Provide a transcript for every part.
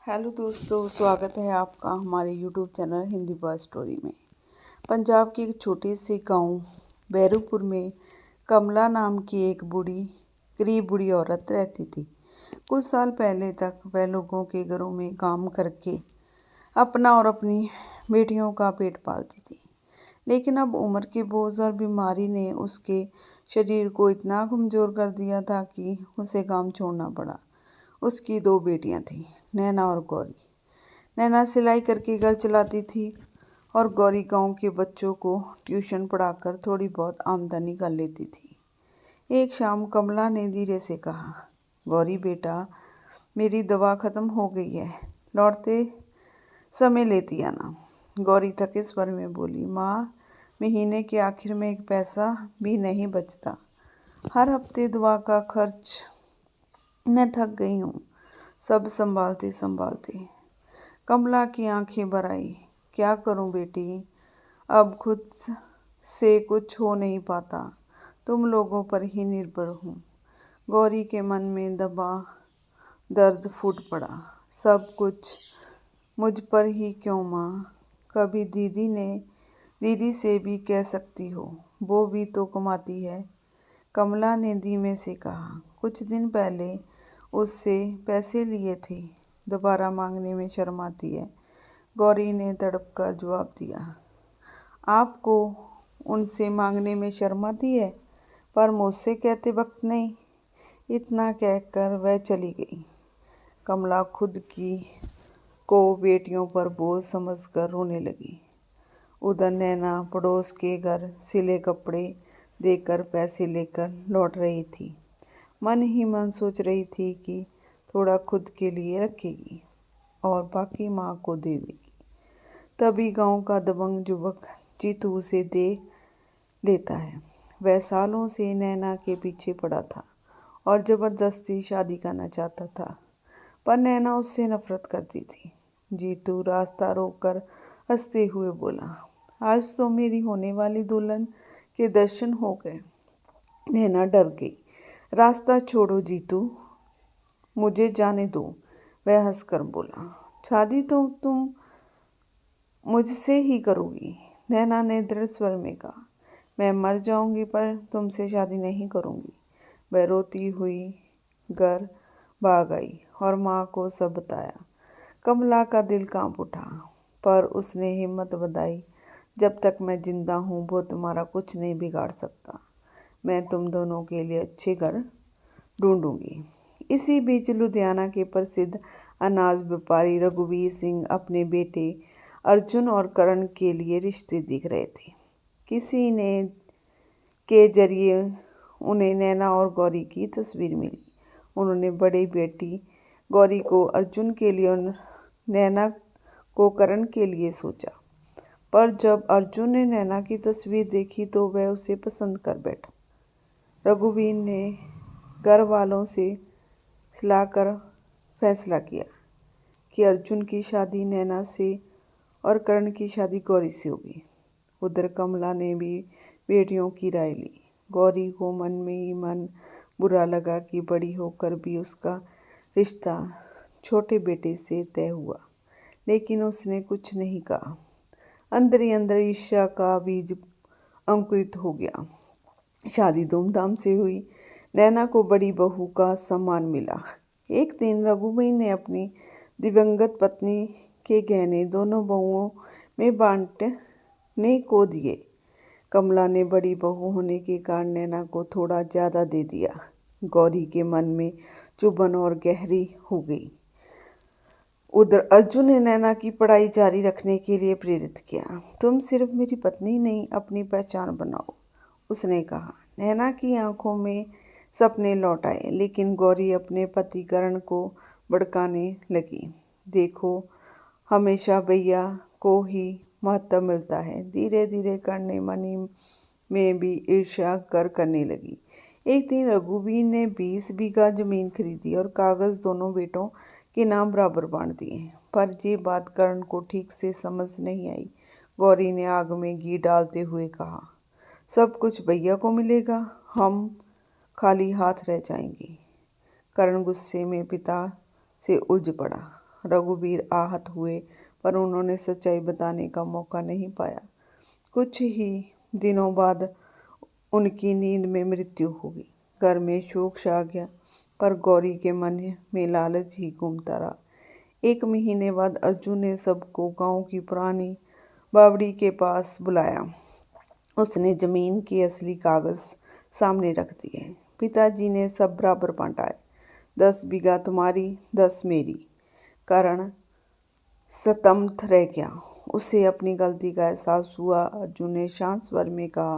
Hello दोस्तों, स्वागत है आपका हमारे YouTube channel Hindi boy story में। पंजाब के एक छोटे से गांव बैरूपुर में कमला नाम की एक गरीब बूढ़ी औरत रहती थी। कुछ साल पहले तक वह लोगों के घरों में काम करके अपना और अपनी बेटियों का पेट पालती थी। लेकिन अब उम्र के बोझ और बीमारी ने उसके शरीर को इतना कमज़ोर कर दिया था कि उसे काम छोड़ना पड़ा। उसकी 2 बेटियां थीं, नैना और गौरी। नैना सिलाई करके घर चलाती थी और गौरी गांव के बच्चों को ट्यूशन पढ़ाकर थोड़ी बहुत आमदनी कर लेती थी। एक शाम कमला ने धीरे से कहा, गौरी बेटा, मेरी दवा ख़त्म हो गई है, लौटते समय लेती आना। गौरी थके स्वर में बोली, माँ, महीने के आखिर में एक पैसा भी नहीं बचता। हर हफ्ते दवा का खर्च, मैं थक गई हूँ सब संभालते संभालते। कमला की आंखें भर आई। क्या करूँ बेटी, अब खुद से कुछ हो नहीं पाता, तुम लोगों पर ही निर्भर हूँ। गौरी के मन में दबा दर्द फूट पड़ा। सब कुछ मुझ पर ही क्यों माँ? कभी दीदी से भी कह सकती हो, वो भी तो कमाती है। कमला ने धीमे से कहा, कुछ दिन पहले उससे पैसे लिए थे, दोबारा मांगने में शर्माती है। गौरी ने तड़प कर जवाब दिया, आपको उनसे मांगने में शर्म आती है, पर मुझसे कहते वक्त नहीं। इतना कहकर वह चली गई। कमला खुद की को बेटियों पर बोझ समझकर रोने लगी। उधर नैना पड़ोस के घर सिले कपड़े देकर पैसे लेकर लौट रही थी। मन ही मन सोच रही थी कि थोड़ा खुद के लिए रखेगी और बाकी माँ को दे देगी। तभी गांव का दबंग युवक जीतू उसे देख लेता है। वह सालों से नैना के पीछे पड़ा था और ज़बरदस्ती शादी करना चाहता था, पर नैना उससे नफरत करती थी। जीतू रास्ता रोककर हंसते हुए बोला, आज तो मेरी होने वाली दुल्हन के दर्शन हो गए। नैना डर गई। रास्ता छोड़ो जीतू, मुझे जाने दो, वह हंसकर बोला। शादी तो तुम मुझसे ही करोगी, नैना ने दृढ़ स्वर में कहा। मैं मर जाऊंगी पर तुमसे शादी नहीं करूंगी। वह रोती हुई घर भाग आई और माँ को सब बताया। कमला का दिल कांप उठा, पर उसने हिम्मत बंधाई, जब तक मैं जिंदा हूँ वो तुम्हारा कुछ नहीं बिगाड़ सकता। मैं तुम दोनों के लिए अच्छे घर ढूंढूंगी। इसी बीच लुधियाना के प्रसिद्ध अनाज व्यापारी रघुवीर सिंह अपने बेटे अर्जुन और करण के लिए रिश्ते देख रहे थे। किसी ने के जरिए उन्हें नैना और गौरी की तस्वीर मिली। उन्होंने बड़ी बेटी गौरी को अर्जुन के लिए और नैना को करण के लिए सोचा, पर जब अर्जुन ने नैना की तस्वीर देखी तो वह उसे पसंद कर बैठा। रघुवीर ने घर वालों से सलाह कर फैसला किया कि अर्जुन की शादी नैना से और करण की शादी गौरी से होगी। उधर कमला ने भी बेटियों की राय ली। गौरी को मन में ही मन बुरा लगा कि बड़ी होकर भी उसका रिश्ता छोटे बेटे से तय हुआ, लेकिन उसने कुछ नहीं कहा। अंदर ही अंदर ईर्ष्या का बीज अंकुरित हो गया। शादी धूमधाम से हुई। नैना को बड़ी बहू का सम्मान मिला। एक दिन रघुवीर ने अपनी दिवंगत पत्नी के गहने दोनों बहुओं में बांटने को दिए। कमला ने बड़ी बहू होने के कारण नैना को थोड़ा ज़्यादा दे दिया। गौरी के मन में चुभन और गहरी हो गई। उधर अर्जुन ने नैना की पढ़ाई जारी रखने के लिए प्रेरित किया। तुम सिर्फ मेरी पत्नी नहीं, अपनी पहचान बनाओ, उसने कहा। नैना की आंखों में सपने लौट आए, लेकिन गौरी अपने पति करण को भड़काने लगी। देखो, हमेशा भैया को ही महत्व मिलता है। धीरे धीरे करण ने मन में भी ईर्ष्या करने लगी। एक दिन रघुवीर ने 20 बीघा जमीन खरीदी और कागज दोनों बेटों के नाम बराबर बांट दिए, पर ये बात करण को ठीक से समझ नहीं आई। गौरी ने आग में घी डालते हुए कहा, सब कुछ भैया को मिलेगा, हम खाली हाथ रह जाएंगे। करण गुस्से में पिता से उलझ पड़ा। रघुवीर आहत हुए, पर उन्होंने सच्चाई बताने का मौका नहीं पाया। कुछ ही दिनों बाद उनकी नींद में मृत्यु हो गई। घर में शोक छा गया, पर गौरी के मन में लालच ही घूमता रहा। 1 महीने बाद अर्जुन ने सबको गांव की पुरानी बावड़ी के पास बुलाया। उसने जमीन के असली कागज सामने रख दिए। पिताजी ने सब बराबर बांटा, 10 बीघा तुम्हारी, 10 मेरी। करण स्तब्ध रह गया। उसे अपनी गलती का एहसास हुआ। अर्जुन ने शांत स्वर में कहा,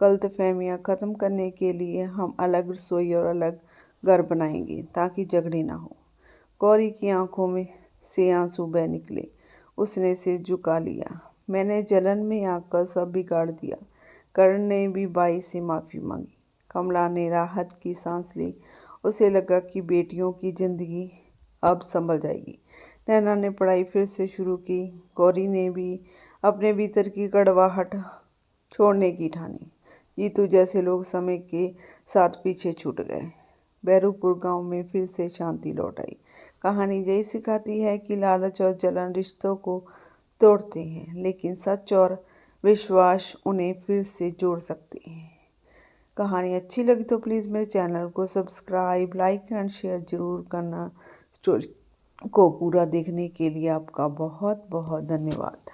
गलतफहमियां खत्म करने के लिए हम अलग रसोई और अलग घर बनाएंगे, ताकि झगड़े ना हो। गौरी की आंखों में से आंसू बह निकले। उसने सिर झुका लिया। मैंने जलन में आकर सब बिगाड़ दिया। करण ने भी बाई से माफ़ी मांगी। कमला ने राहत की सांस ली। उसे लगा कि बेटियों की जिंदगी अब संभल जाएगी। नैना ने पढ़ाई फिर से शुरू की। गौरी ने भी अपने भीतर की कड़वाहट छोड़ने की ठानी। जीतू जैसे लोग समय के साथ पीछे छूट गए। बैरूपुर गांव में फिर से शांति लौट आई। कहानी यही सिखाती है कि लालच और जलन रिश्तों को तोड़ते हैं, लेकिन सच और विश्वास उन्हें फिर से जोड़ सकते हैं। कहानी अच्छी लगी तो प्लीज़ मेरे चैनल को सब्सक्राइब, लाइक एंड शेयर ज़रूर करना। स्टोरी को पूरा देखने के लिए आपका बहुत बहुत धन्यवाद।